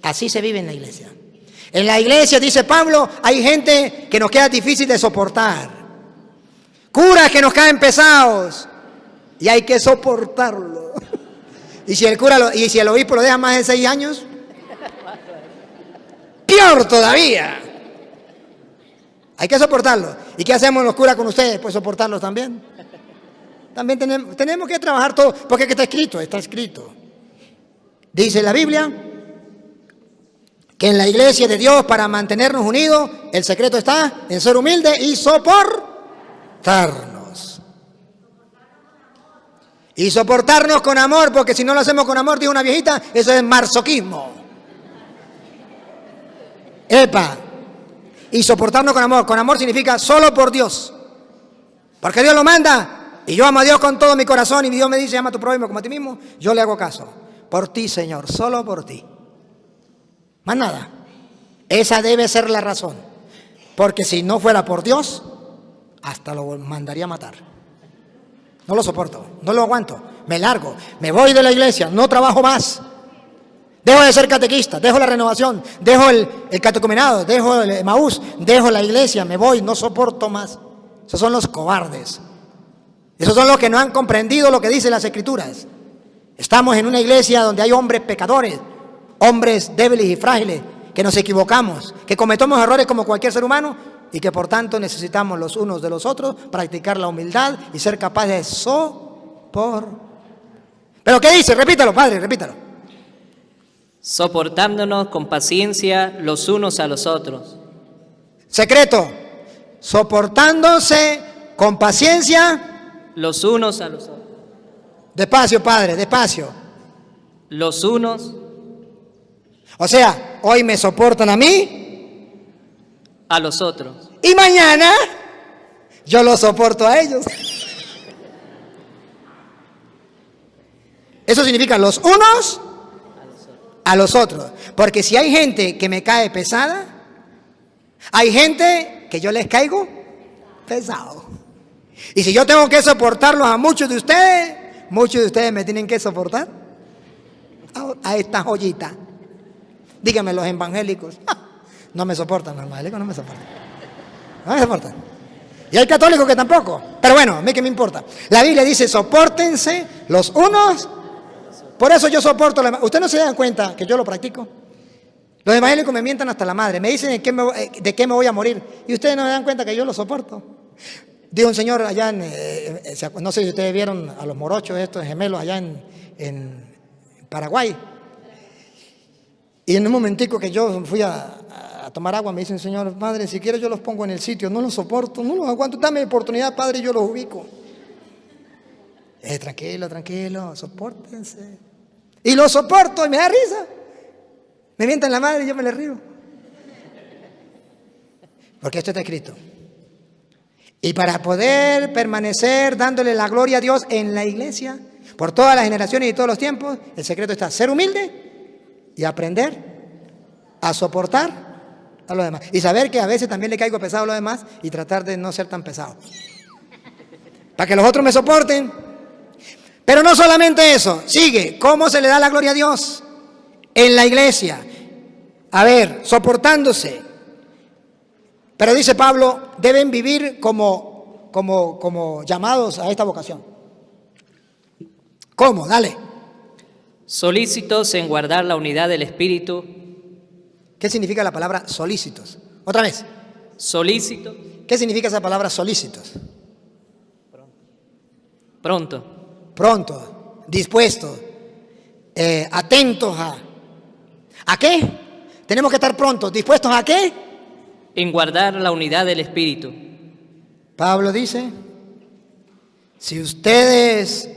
Así se vive en la iglesia. En la iglesia, dice Pablo, hay gente que nos queda difícil de soportar. Curas que nos caen pesados y hay que soportarlo. Y si el obispo lo deja más de 6 años, peor todavía. Hay que soportarlo. ¿Y qué hacemos los curas con ustedes? Pues soportarlos también. También tenemos que trabajar todo, porque está escrito. Dice la Biblia que en la iglesia de Dios, para mantenernos unidos, el secreto está en ser humilde y soportarnos. Y soportarnos con amor, porque si no lo hacemos con amor, dijo una viejita, eso es masoquismo. Epa. Y soportarnos con amor. Con amor significa solo por Dios. Porque Dios lo manda. Y yo amo a Dios con todo mi corazón. Y Dios me dice, ama a tu prójimo como a ti mismo. Yo le hago caso. Por ti, Señor. Solo por ti. Más nada. Esa debe ser la razón. Porque si no fuera por Dios, hasta lo mandaría a matar. No lo soporto. No lo aguanto. Me largo. Me voy de la iglesia. No trabajo más. Dejo de ser catequista, dejo la renovación, dejo el catecumenado, dejo el Emaús, dejo la iglesia, me voy, no soporto más. Esos son los cobardes. Esos son los que no han comprendido lo que dicen las Escrituras. Estamos en una iglesia donde hay hombres pecadores, hombres débiles y frágiles, que nos equivocamos, que cometemos errores como cualquier ser humano y que por tanto necesitamos los unos de los otros practicar la humildad y ser capaces de soportar. ¿Pero qué dice? Repítalo, Padre, repítalo. soportándonos con paciencia los unos a los otros, Secreto. Soportándose con paciencia. los unos a los otros, Despacio, Padre, despacio. los unos O sea, hoy me soportan a mí a los otros. y mañana yo los soporto a ellos. Eso significa los unos a los otros. Porque si hay gente que me cae pesada, hay gente que yo les caigo pesado. Y si yo tengo que soportarlos a muchos de ustedes me tienen que soportar a esta joyita. Díganme los evangélicos. No me soportan, los evangélicos no me soportan. No me soportan. Y hay católicos que tampoco. Pero bueno, a mí qué me importa. La Biblia dice, sopórtense los unos. Por eso yo soporto. Ustedes no se dan cuenta que yo lo practico. Los evangélicos me mientan hasta la madre. Me dicen de qué me voy a morir. Y ustedes no se dan cuenta que yo lo soporto. Dijo un señor allá no sé si ustedes vieron a los morochos estos gemelos allá en Paraguay. Y en un momentico que yo fui a tomar agua, me dicen, señor, padre, si quiere yo los pongo en el sitio, no los soporto, no los aguanto, dame oportunidad, padre, y yo los ubico. Tranquilo, sopórtense. Y los soporto y me da risa. Me mientan la madre y yo me le río. Porque esto está escrito. Y para poder permanecer dándole la gloria a Dios en la iglesia, por todas las generaciones y todos los tiempos, el secreto está ser humilde y aprender a soportar a los demás. Y saber que a veces también le caigo pesado a los demás y tratar de no ser tan pesado. Para que los otros me soporten. Pero no solamente eso, sigue, ¿cómo se le da la gloria a Dios en la iglesia? A ver, soportándose. Pero dice Pablo, deben vivir como llamados a esta vocación. ¿Cómo? Dale. Solícitos en guardar la unidad del Espíritu. ¿Qué significa la palabra solícitos? Otra vez. Solícitos. ¿Qué significa esa palabra solícitos? Pronto. Pronto, dispuestos, atentos a... ¿A qué? Tenemos que estar prontos, dispuestos a qué? En guardar la unidad del Espíritu. Pablo dice, si ustedes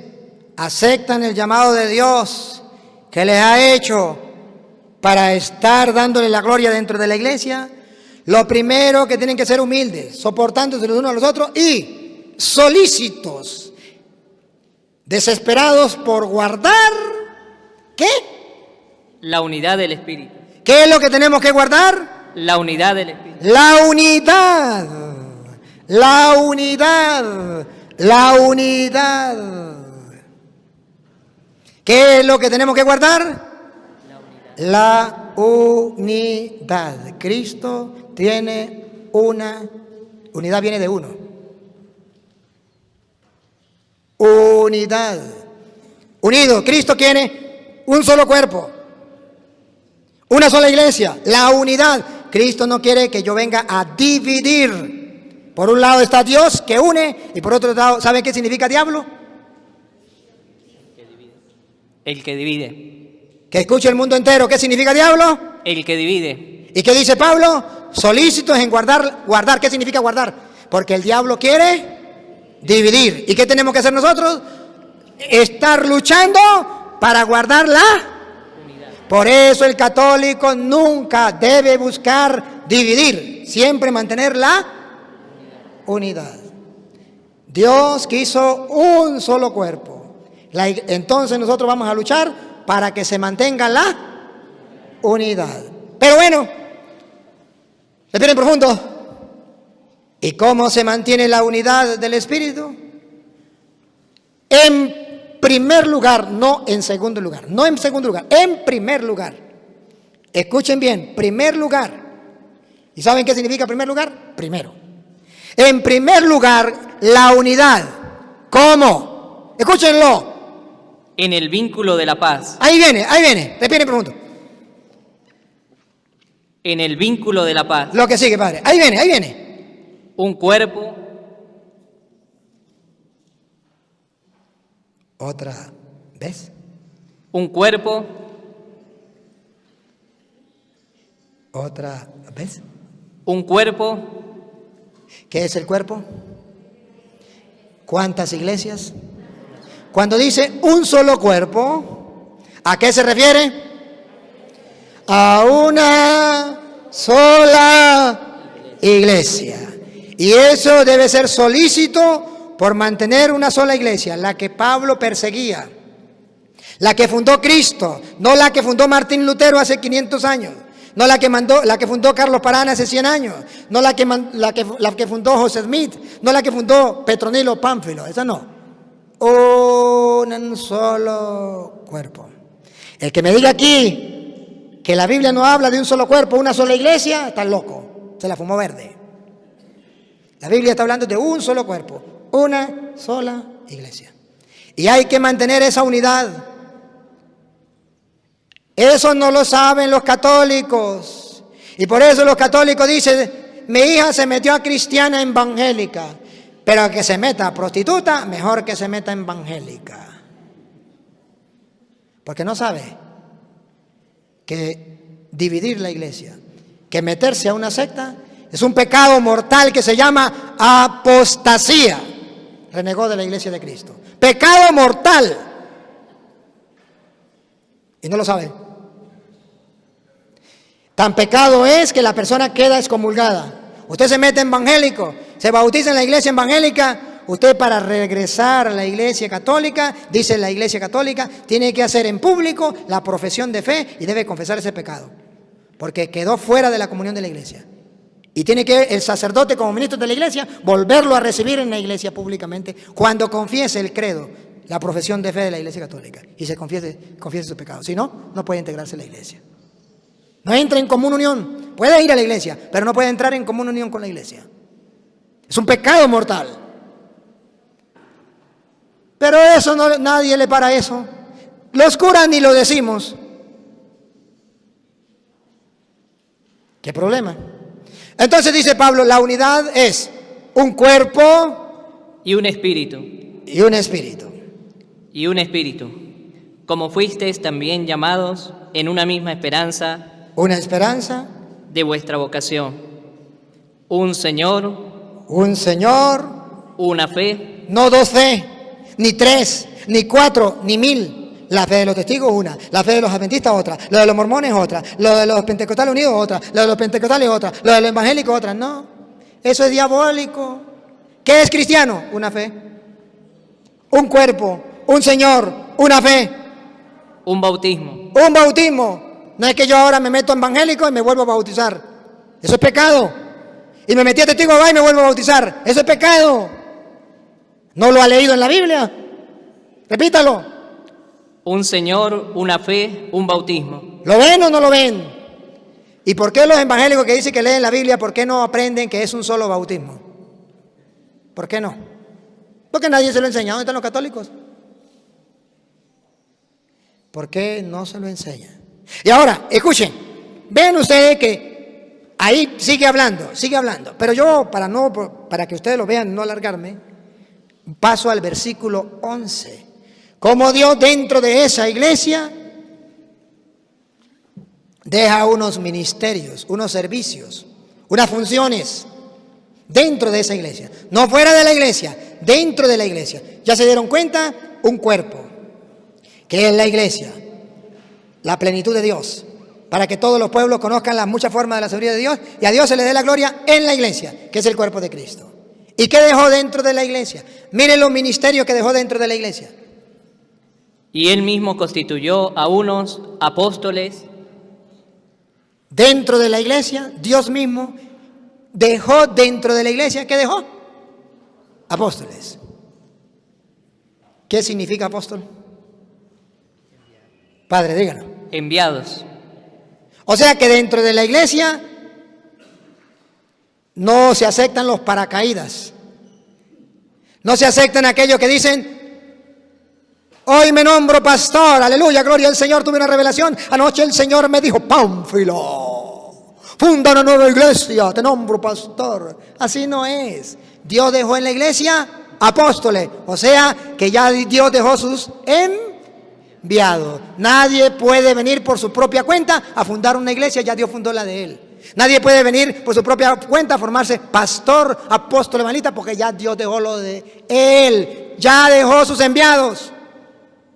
aceptan el llamado de Dios que les ha hecho para estar dándole la gloria dentro de la iglesia, lo primero que tienen que ser humildes, soportándose los unos a los otros y solícitos, desesperados por guardar, ¿qué? La unidad del Espíritu. ¿Qué es lo que tenemos que guardar? La unidad del Espíritu. La unidad, la unidad, la unidad. ¿Qué es lo que tenemos que guardar? La unidad. Cristo tiene una unidad, viene de uno. Unidad. Unido. Cristo tiene un solo cuerpo. Una sola iglesia. La unidad. Cristo no quiere que yo venga a dividir. Por un lado está Dios que une y por otro lado, ¿saben qué significa diablo? El que divide. Que escuche el mundo entero. ¿Qué significa diablo? El que divide. ¿Y qué dice Pablo? Solícitos en guardar. Guardar. ¿Qué significa guardar? Porque el diablo quiere dividir. ¿Y qué tenemos que hacer nosotros? Estar luchando para guardar la unidad. Por eso el católico nunca debe buscar dividir, siempre mantener la unidad. Dios quiso un solo cuerpo. Entonces nosotros vamos a luchar para que se mantenga la unidad. Pero bueno, respiren profundo. ¿Y cómo se mantiene la unidad del Espíritu? En primer lugar, no en segundo lugar. No en segundo lugar, en primer lugar. Escuchen bien, primer lugar. ¿Y saben qué significa primer lugar? Primero. En primer lugar, la unidad. ¿Cómo? Escúchenlo. En el vínculo de la paz. Ahí viene, respiren profundo. En el vínculo de la paz. Lo que sigue, padre. Ahí viene. Un cuerpo. Otra vez. Un cuerpo. Otra vez. Un cuerpo. ¿Qué es el cuerpo? ¿Cuántas iglesias? Cuando dice un solo cuerpo, ¿a qué se refiere? A una sola iglesia. Y eso debe ser solícito por mantener una sola iglesia, la que Pablo perseguía, la que fundó Cristo, no la que fundó Martín Lutero hace 500 años, no la que fundó Carlos Parana hace 100 años, no la que fundó José Smith, no la que fundó Petronilo Pánfilo, esa no. Un solo cuerpo. El que me diga aquí que la Biblia no habla de un solo cuerpo, una sola iglesia, está loco, se la fumó verde. La Biblia está hablando de un solo cuerpo, una sola iglesia. Y hay que mantener esa unidad. Eso no lo saben los católicos. Y por eso los católicos dicen, mi hija se metió a cristiana evangélica, pero que se meta a prostituta, mejor que se meta evangélica. Porque no sabe que dividir la iglesia, que meterse a una secta, es un pecado mortal que se llama apostasía. Renegó de la iglesia de Cristo. Pecado mortal. Y no lo sabe. Tan pecado es que la persona queda excomulgada. Usted se mete en evangélico, se bautiza en la iglesia evangélica. Usted, para regresar a la iglesia católica, dice la iglesia católica, tiene que hacer en público la profesión de fe y debe confesar ese pecado, porque quedó fuera de la comunión de la iglesia. Y tiene que el sacerdote, como ministro de la iglesia, volverlo a recibir en la iglesia públicamente cuando confiese el credo, la profesión de fe de la iglesia católica, y se confiese su pecado. Si no, no puede integrarse en la iglesia. No entra en común unión. Puede ir a la iglesia, pero no puede entrar en común unión con la iglesia. Es un pecado mortal. Pero eso nadie le para eso. Los curas ni lo decimos. ¿Qué problema? Entonces dice Pablo, la unidad es un cuerpo y un espíritu. Y un espíritu. Y un espíritu. Como fuisteis también llamados en una misma esperanza. Una esperanza. De vuestra vocación. Un Señor. Un Señor. Una fe. No dos fe, ni tres, ni cuatro, ni 1000. La fe de los testigos una, la fe de los adventistas otra, lo de los mormones otra, lo de los pentecostales unidos otra, lo de los pentecostales otra, lo de los evangélicos otra. No, eso es diabólico. ¿Qué es cristiano? Una fe, un cuerpo, un Señor, una fe. Un bautismo. Un bautismo. No es que yo ahora me meto evangélico y me vuelvo a bautizar. Eso es pecado. Y me metí a testigo de Jehová y me vuelvo a bautizar. Eso es pecado. ¿No lo ha leído en la Biblia? Repítalo. Un Señor, una fe, un bautismo. ¿Lo ven o no lo ven? ¿Y por qué los evangélicos que dicen que leen la Biblia, por qué no aprenden que es un solo bautismo? ¿Por qué no? Porque nadie se lo enseña. ¿Dónde están los católicos? ¿Por qué no se lo enseña? Y ahora, escuchen, ven ustedes que ahí sigue hablando, pero yo, para que ustedes lo vean, no alargarme, paso al versículo 11. Como Dios dentro de esa iglesia deja unos ministerios, unos servicios, unas funciones dentro de esa iglesia, no fuera de la iglesia, dentro de la iglesia. ¿Ya se dieron cuenta? Un cuerpo, que es la iglesia, la plenitud de Dios, para que todos los pueblos conozcan las muchas formas de la sabiduría de Dios y a Dios se le dé la gloria en la iglesia, que es el cuerpo de Cristo. ¿Y qué dejó dentro de la iglesia? Miren los ministerios que dejó dentro de la iglesia. Y él mismo constituyó a unos apóstoles. Dentro de la iglesia, Dios mismo dejó dentro de la iglesia, ¿qué dejó? Apóstoles. ¿Qué significa apóstol? Padre, dígalo. Enviados. O sea que dentro de la iglesia no se aceptan los paracaídas. No se aceptan aquellos que dicen, hoy me nombro pastor, aleluya, gloria al Señor, tuve una revelación. Anoche el Señor me dijo, Pánfilo, funda una nueva iglesia, te nombro pastor. Así no es. Dios dejó en la iglesia apóstoles, o sea que ya Dios dejó sus enviado. Nadie puede venir por su propia cuenta a fundar una iglesia, ya Dios fundó la de él. Nadie puede venir por su propia cuenta a formarse pastor, apóstol, evangelista, porque ya Dios dejó lo de él. Ya dejó sus enviados.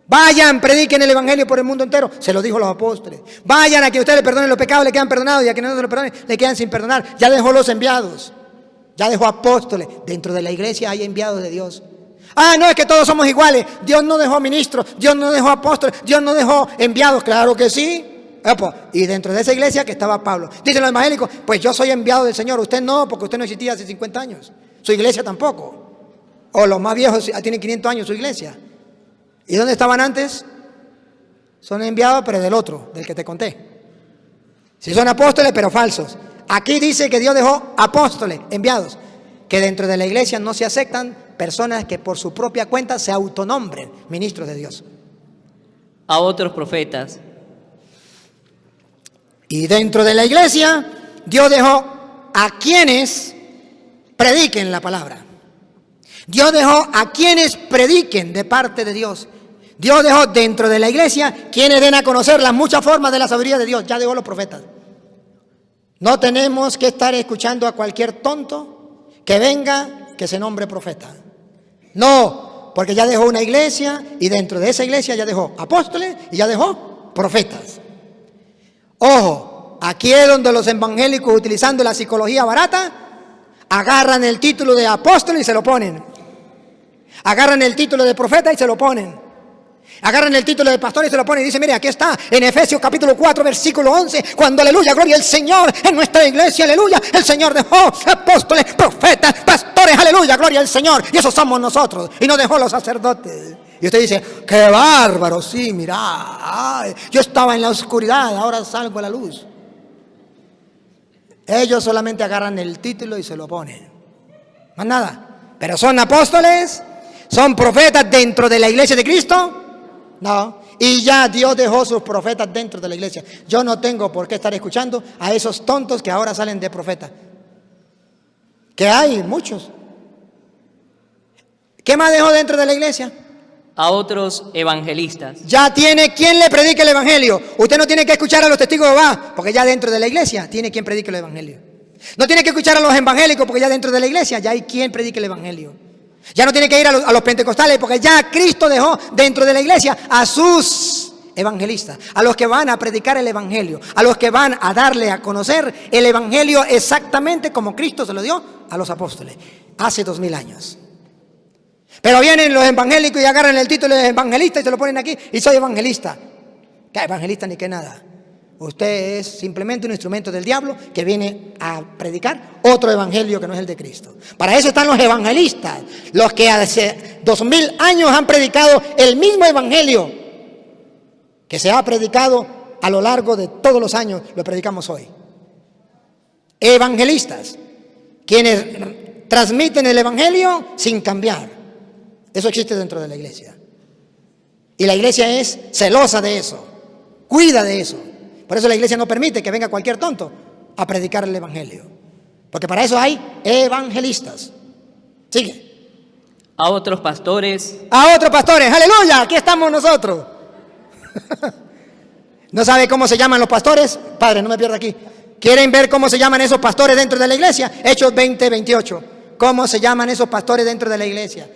Vayan, prediquen el evangelio por el mundo entero. Se lo dijo a los apóstoles. Vayan, a que ustedes le perdonen los pecados, le quedan perdonados, y a que no se los perdonen, le quedan sin perdonar. Ya dejó los enviados. Ya dejó apóstoles. Dentro de la iglesia hay enviados de Dios. Ah, no, es que todos somos iguales. Dios no dejó ministros, Dios no dejó apóstoles, Dios no dejó enviados. Claro que sí. Y dentro de esa iglesia que estaba Pablo. Dicen los evangélicos, pues yo soy enviado del Señor. Usted no, porque usted no existía hace 50 años. Su iglesia tampoco. O los más viejos tienen 500 años su iglesia. ¿Y dónde estaban antes? Son enviados, pero del otro, del que te conté. Sí son apóstoles, pero falsos. Aquí dice que Dios dejó apóstoles, enviados. Que dentro de la iglesia no se aceptan personas que por su propia cuenta se autonombren ministros de Dios. A otros profetas. Y dentro de la iglesia, Dios dejó a quienes prediquen la palabra. Dios dejó a quienes prediquen de parte de Dios. Dios dejó dentro de la iglesia quienes den a conocer las muchas formas de la sabiduría de Dios. Ya dejó los profetas. No tenemos que estar escuchando a cualquier tonto que venga, que se nombre profeta. No, porque ya dejó una iglesia y dentro de esa iglesia ya dejó apóstoles y ya dejó profetas. Ojo, aquí es donde los evangélicos, utilizando la psicología barata, agarran el título de apóstol y se lo ponen. Agarran el título de profeta y se lo ponen. Agarran el título de pastor y se lo ponen y dicen, mire, aquí está en Efesios capítulo 4, versículo 11, cuando, aleluya, gloria al Señor, en nuestra iglesia, aleluya, el Señor dejó apóstoles, profetas, pastores, aleluya, gloria al Señor, y esos somos nosotros, y no dejó los sacerdotes. Y usted dice, qué bárbaro, sí, mira, ay, yo estaba en la oscuridad, ahora salgo a la luz. Ellos solamente agarran el título y se lo ponen, más nada. Pero son apóstoles, son profetas dentro de la iglesia de Cristo. No, y ya Dios dejó sus profetas dentro de la iglesia. Yo no tengo por qué estar escuchando a esos tontos que ahora salen de profetas. Que hay muchos. ¿Qué más dejó dentro de la iglesia? A otros evangelistas. Ya tiene quien le predique el evangelio. Usted no tiene que escuchar a los testigos de Jehová, porque ya dentro de la iglesia tiene quien predique el evangelio. No tiene que escuchar a los evangélicos, porque ya dentro de la iglesia ya hay quien predique el evangelio. Ya no tiene que ir a los pentecostales, porque ya Cristo dejó dentro de la iglesia a sus evangelistas, a los que van a predicar el evangelio, a los que van a darle a conocer el evangelio exactamente como Cristo se lo dio a los apóstoles hace 2000 años. Pero vienen los evangélicos y agarran el título de evangelista y se lo ponen aquí, y soy evangelista. ¿Qué evangelista ni qué nada? Usted es simplemente un instrumento del diablo que viene a predicar otro evangelio que no es el de Cristo. Para eso están los evangelistas, los que hace 2000 años han predicado el mismo evangelio que se ha predicado a lo largo de todos los años, lo predicamos hoy. Evangelistas, quienes transmiten el evangelio sin cambiar. Eso existe dentro de la iglesia. Y la iglesia es celosa de eso, cuida de eso. Por eso la iglesia no permite que venga cualquier tonto a predicar el evangelio. Porque para eso hay evangelistas. Sigue. A otros pastores. A otros pastores. Aleluya, aquí estamos nosotros. ¿No sabe cómo se llaman los pastores? Padre, no me pierda aquí. ¿Quieren ver cómo se llaman esos pastores dentro de la iglesia? Hechos 20, 28. ¿Cómo se llaman esos pastores dentro de la iglesia?